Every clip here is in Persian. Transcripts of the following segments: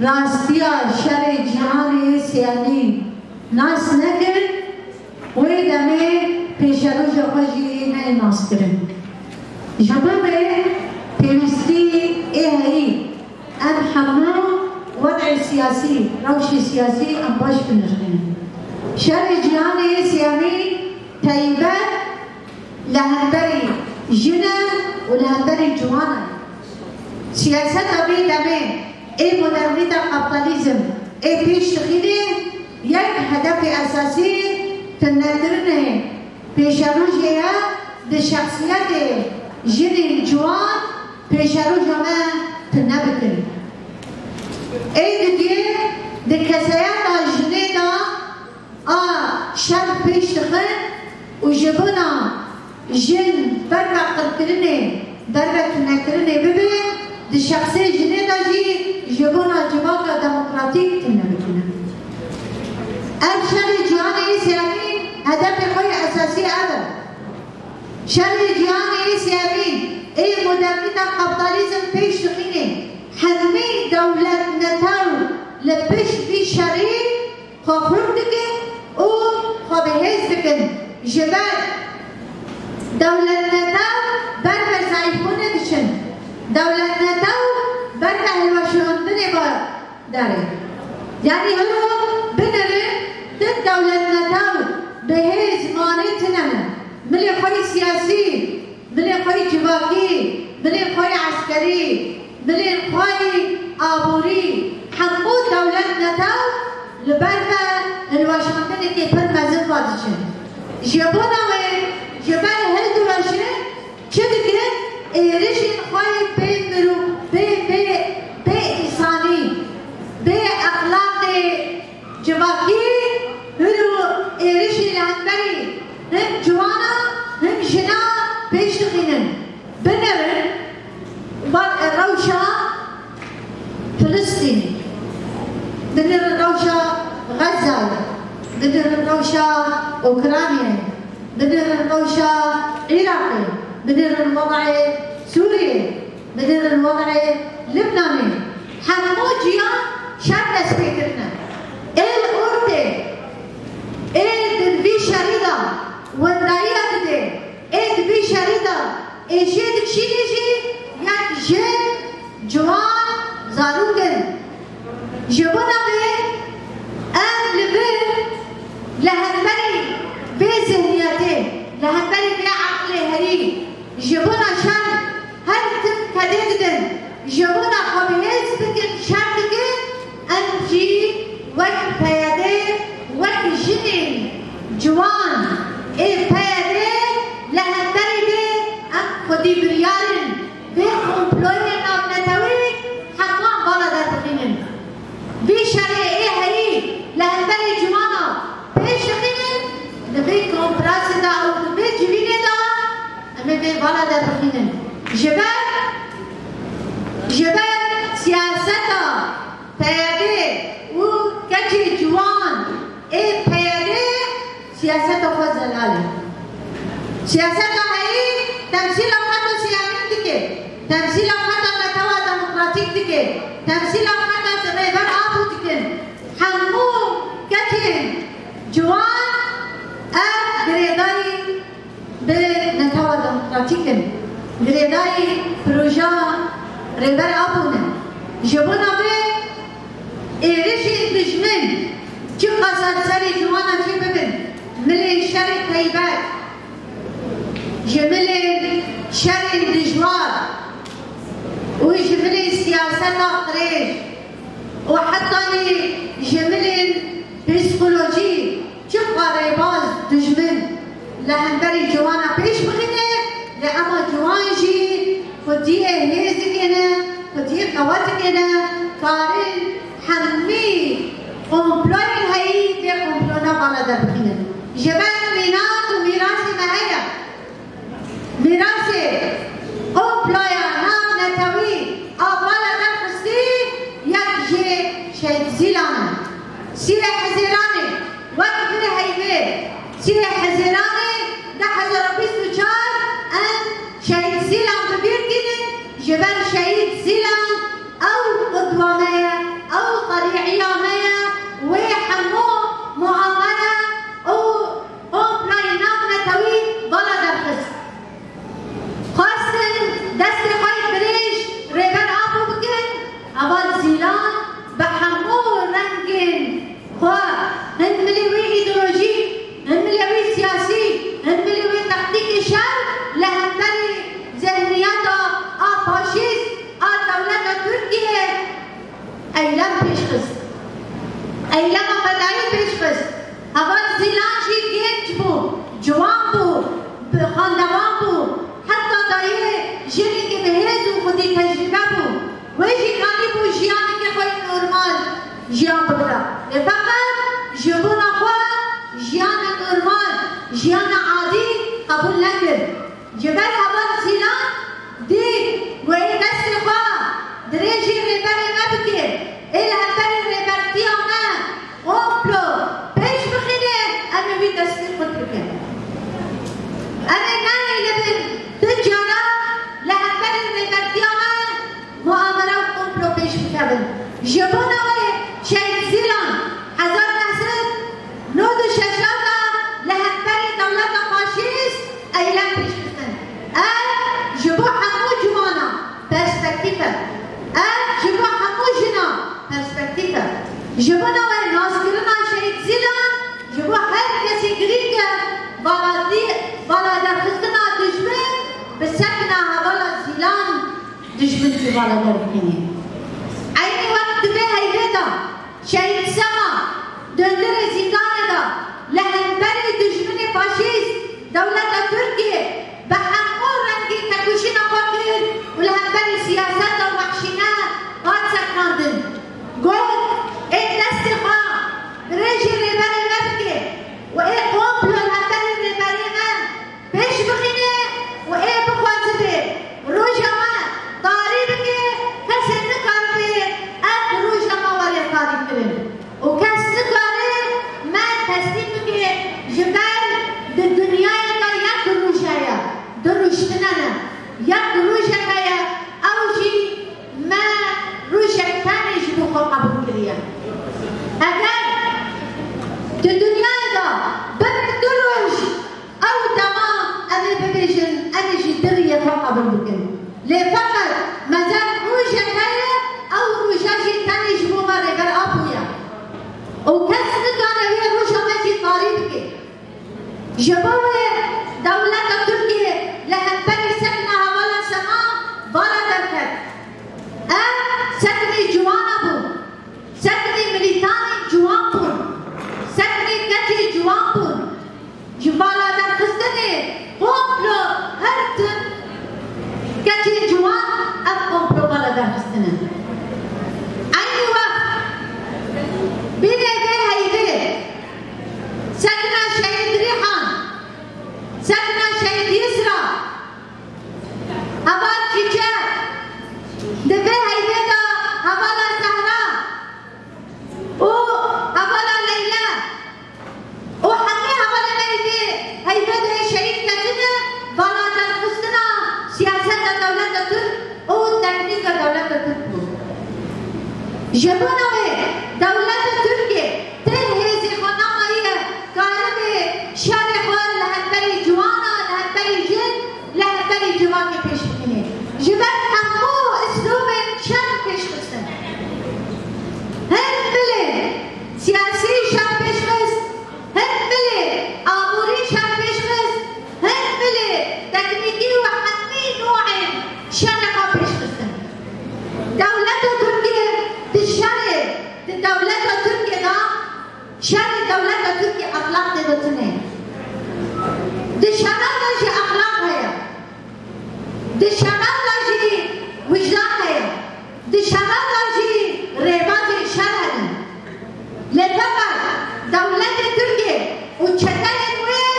راستیا شر جهان سیانی ناس نکر و دمه پیش روز خوشی نه ناس کرن جباب پیوستی هایی ام حمو وضع سیاسی روش سیاسی ام باش بنرخين شر جهان سیانی تایبت لهندری جنة ولهندری جوانا سياسات أبي دمه إيه مدرنية الكابيتاليزم إيه بيش تخيني يك هدف أساسي تنادرنه بيشاروجيا بشخصيات جن جوان بيشاروجا ما تنابتن إيه دي دكسيات الجنيدا شر بيش تخين وجبنا جن برا قتلني دربة تنكرني ببي دي شخصية جنيدة جي جبونا جباكا ديمقراطيك تنبتنا شر جهان سيامين هدف خوي أساسي أبدا شر جهان سيامين إيه مدرنة الكابيتاليزم بيش تخيني حزمي دولة نتاو لبش في شريك خاخور دكن و خابهز دكن جبال دولة نتاو بربر ضعيفونه دشن دولة نتاو بربر هلوشوندني با داره يعني هلو بنره تن دولة نتاو بهز ماني تنمه ملي خوي سياسي ملي خوي جواكي ملي خوي عسكري ملي خوي آبوري حقود دولة نتاو لبربر هلوشوندني كيفر مزن بادشن جبونا وين جبال هل دواشن چدکه ایرشین خواهی به مرو به انسانی به اخلاق جواکی هلو ایرشین لهندری هم جوانا هم جنا پیش تخینن بنرن روشا فلسطینی بنرن روشا غزة بنرن روشا اوكرانيا بنرن روشا عراقي بدر الوضع سوري بدر الوضع لبناني حموجيا شرط سبيكرنا الأردن الدبي شريدة والدايا كده الدبي شريدة إيشيد تشيليجي يعني جن جوان زاروكن جبنا به أم لبن لهنبري بذهنيته لهنبري بعقله هري جبنا شر هل تم كديدن جبنا خبيز بكن شر بكن أنجي وك بيادة وك جنين جوان إيه بيادة لهندري بي أم خدي بريالن بي خمبلوين نام نتاوي حقوان بالا دارتخينن بي شرع إيه هري لهندري جوانا بيش تخينن نبي كومبراسي دا أو نبي جويني دا أمي بي بالا دارتخينن جبال سياستا بيادة و كتي جوان إيه بيادة سياستا خود زلالة سياستا هاي تمثيل أوقات سيامين دكي تمثيل أوقات نتوى ديمقراطيك دكي تمثيل أوقات زميبر آبو دكي حمو كتي جوان غريداي بنتوى ديمقراطيك غريداي بروجا ريبر أبونا جبنا به إيرشي دجمن كي قصد سري جوانا كي ببن ملي شري طيبات جملي شري دجوار وجملي سياسة قريش وحتى جملي بسيكولوجي كي قريباز دجمن لهنبري جوانا بيش بخينه لأما جوانجي خديه هيزكنا خديه قواتكنا كارين حمي قمبلوين هاي دي قمبلونا بالا دربخنا جبال مينات وميراسي مهيا ميراسي قمبلويا نام نتاوي أبالا دربخستي يكجي شيد زيلانا سيري حزيراني وكبري هايبي سيري حزيراني ده حزر بيسو شار أن شهيد زيلان ببير كده جبال شهيد زيلان أو قدوانية أو أيام فدائي بيشخص هذا زيلان شيء جيت بو جوان بو خاندوان بو حتى دايه جيني كي بهز وخدي تجربة بو ويجي كاني بو جياني كي خوي نورمال جيان بقدر فقط جبونا خوا جيانا نورمال جيانا عادي قبول نكر جبل هذا زيلان دي وين دست خوا دريجي ريبري مبكر إلى هبري ريبرتي أنا أوبلو بيش بخيني أنا بي دستي خطرك أنا ناني لبن تجارة لهبري ريبرتي أنا مؤامرة أوبلو بيش بكبن جبونا وي شيء زيلان حزار نحسن نود شجاعة لهبري دولة فاشيست أيلان بيش بخين جبو حمو جوانا perspektifę. جبو حمو جنا perspektifę. جبونا وين ناس كرنا شيء زيلان جبو هر كسي غريكه بالا درخستنا دشمن بسكنا هذا زيلان دشمن في بالا درخيني. عيني وقت به هيدا شيء سما دندر زندان دا لهنبري دشمن فاشيست دولة تركيا بحمو رنگي تكوشنا فاكر ولهنبري سياسات ومحشينا هاد سكناندن قول ايه دستخا ريجي ريباري نفكي وايه قومبلو لهنبري ريباري من بيش بخيني وايه بخوازبه روجا ما طاريبك كسر نكاربه روجا ما والي قارب كرن وكس نكاري ما تسليمك جبال الدنيا يك روجايا دروشتنا يك روجايا اوجي ما روجك ثاني جبو قبول كريا اگر الدنيا دا ببك دروج او تمام انا ببيجن انا جدرية قبول بكن لفقط مازال روجايا او روجاجي ثاني جبو مريقر ابويا وكسر كان هي روجا ماشي طريقك جبوه دولة تركيا لهنبري سكنها ولا سماء ولا دركت سكني جوانا بو سكني مليتاني جوان بو سكني كتي جوان بو جبالا درخستني قومبلو هرتن كتي جوان قومبلو ولا درخستني أي وقت بيني هيدي سكنة شهيد ريحان سكنة شهيد يسرى هبال كيكات دبي هيدا هبالا زهراء هبالا ليلى وحقي هبالا ميدي هيدا شهيد كتنا بالا درخستنا سياسة دولة ترك تكنيك دولة ترك جبونا دولة تركيا تنهزي خناما هي كاربي شارع خوال لهنبري جوانا لهنبري جن لهنبري جواكي پیش بکنه جبال همو اسلوب شر پیش بسن هر بله سیاسی شر پیش بس هر بله آموری شر پیش بس هر بله تکنیکی و حمی نوع شر پیش بسن دولة تركيا بالشر دولة تركيا دا شر دولة تركيا أخلاق دلتنه دي شرارة جي أخلاق هيا دي شرارة جي وجدان هيا دي شرارة جي ريبات شرعنا لفقط دولة تركيا وشتاين ويه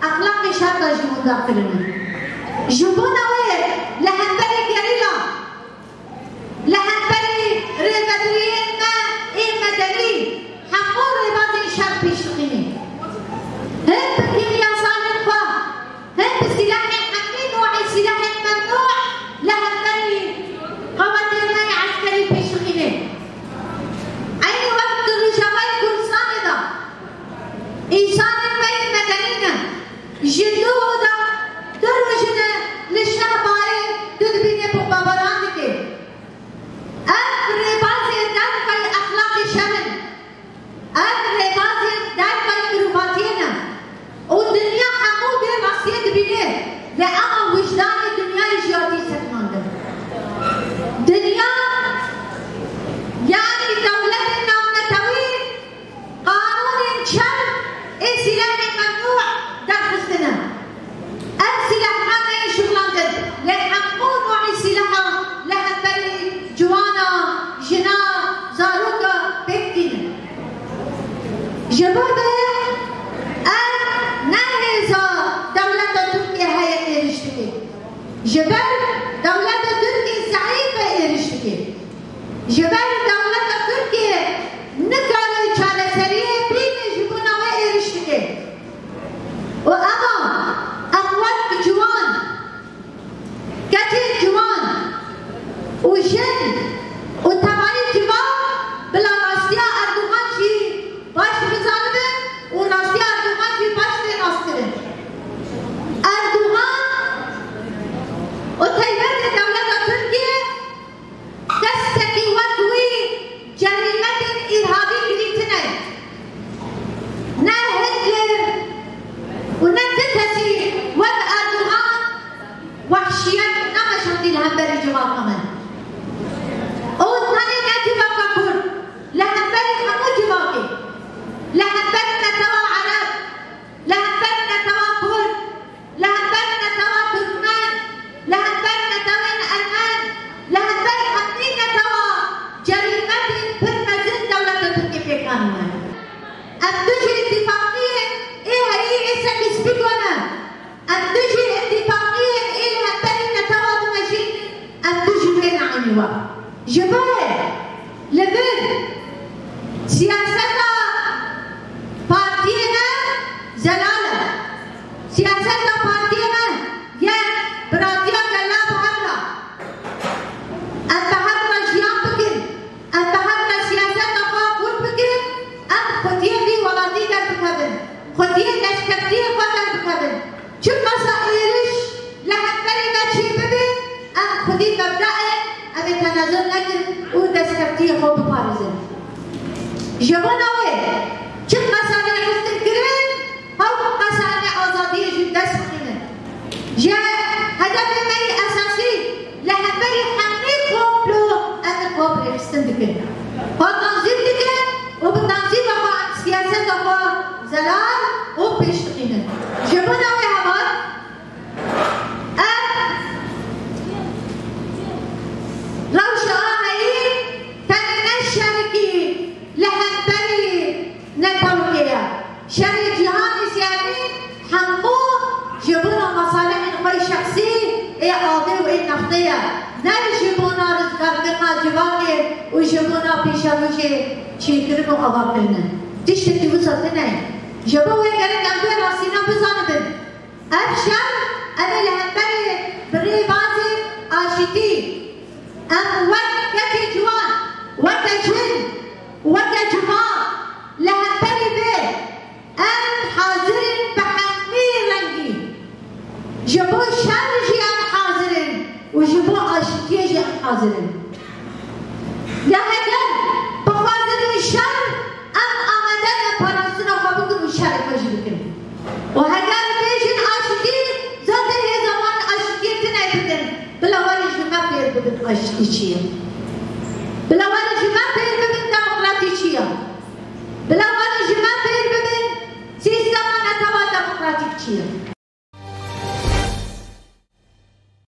أخلاق شرطة جي مداخلنا جبونا ويه لهنبري جريلا لهنبري ريباتريين ما إيه مدني حمور ريبات شر بيشقيني هم بالكيمياء صالح هم بالسلاح الحمي نوع السلاح الممنوع جبابه نهزا دولة تركيا هي إيرشتكي جبال دولة تركيا ضعيفة إيرشتكي جبال دولة تركيا نكالة چالسرية بين جبونا وإيرشتكي وأما أقوات جوان كتير جوان وجن وتماري جوان بلا راستيا أردوغان جي باش بزانبه وراستيا أردوغان جي باش بناستره أردوغان وتيبت دولة تركيا دستكي وكوي جريمة إرهابي قريتنا نا هتلر ونا تتسي وك أردوغان وحشيات نمشان الهمبري جواب كمان وثاني نجيبك كل لهمبري حمو جواكي لهمبري نتوا عرب لهمبري نتوا كل لهمبري نتوا تركمان لهمبري نتوا ألمان لهمبري حمي نتوا جريمة برمزن دولة تركيا بكانون أمدوشي اتفاقية إيه هي إسا كسبيكونا أمدوشي اتفاقية إيه لهمبري نتوا دمشين أمدوشي بين عنوا جبال لبن سياسة بارتينا زلالة سياسة بارتينا يعني براتيا كلا بحرة البحرة جيان بكر البحرة سياسة قابل بكر أم خديه في ولادي در بكبن خديه نشكفتيه قدر بكبن شو مسائلش لهمبري بچي ببن أم خديه مبدأ أبي تنازل نكر ودستكتيه خوب بارزن جبنا وين شو مسألة حسن كرين أو مسألة آزادية جدا سخنة جاء هدف مي أساسي لهمبري حمي كوبلو أنا كوبلو حسن دكين هو تنظيم دكين وبالتنظيم أخو عن سياسة أخو زلال وبيشتقين جبنا وين هبار روشة هاي تنين الشركي لهمبري نتوكيا شركة جهان سيادي حمو جبونا مصالح غير شخصي اي قاضي واي نفطية نال جبونا رزقنا جواكي وجبونا بيشاروشي شيكرن وقضاقلنا تشتكي وصلتنا جبونا يقرن أمدو راسينا بزانبن أفشل أنا لهمبري بري بازي آشتي أم وكا جوان وكا جن وكا جماع لهمبري بيه أم حاضرين بحمي رنجي جبو شرجي أم حاضرين وجبو عاشتيجي أم حاضرين لهجن بخاطر الشر أم أمدن براسنا خابكن والشر فجبكن وهجر بيجن عاشتي ذات هي زمان عاشتي تنايبكن بلا والي جمع بير ببن عاشتيجي بلا والي جمع بير ببن ديمقراطيجية بلا والي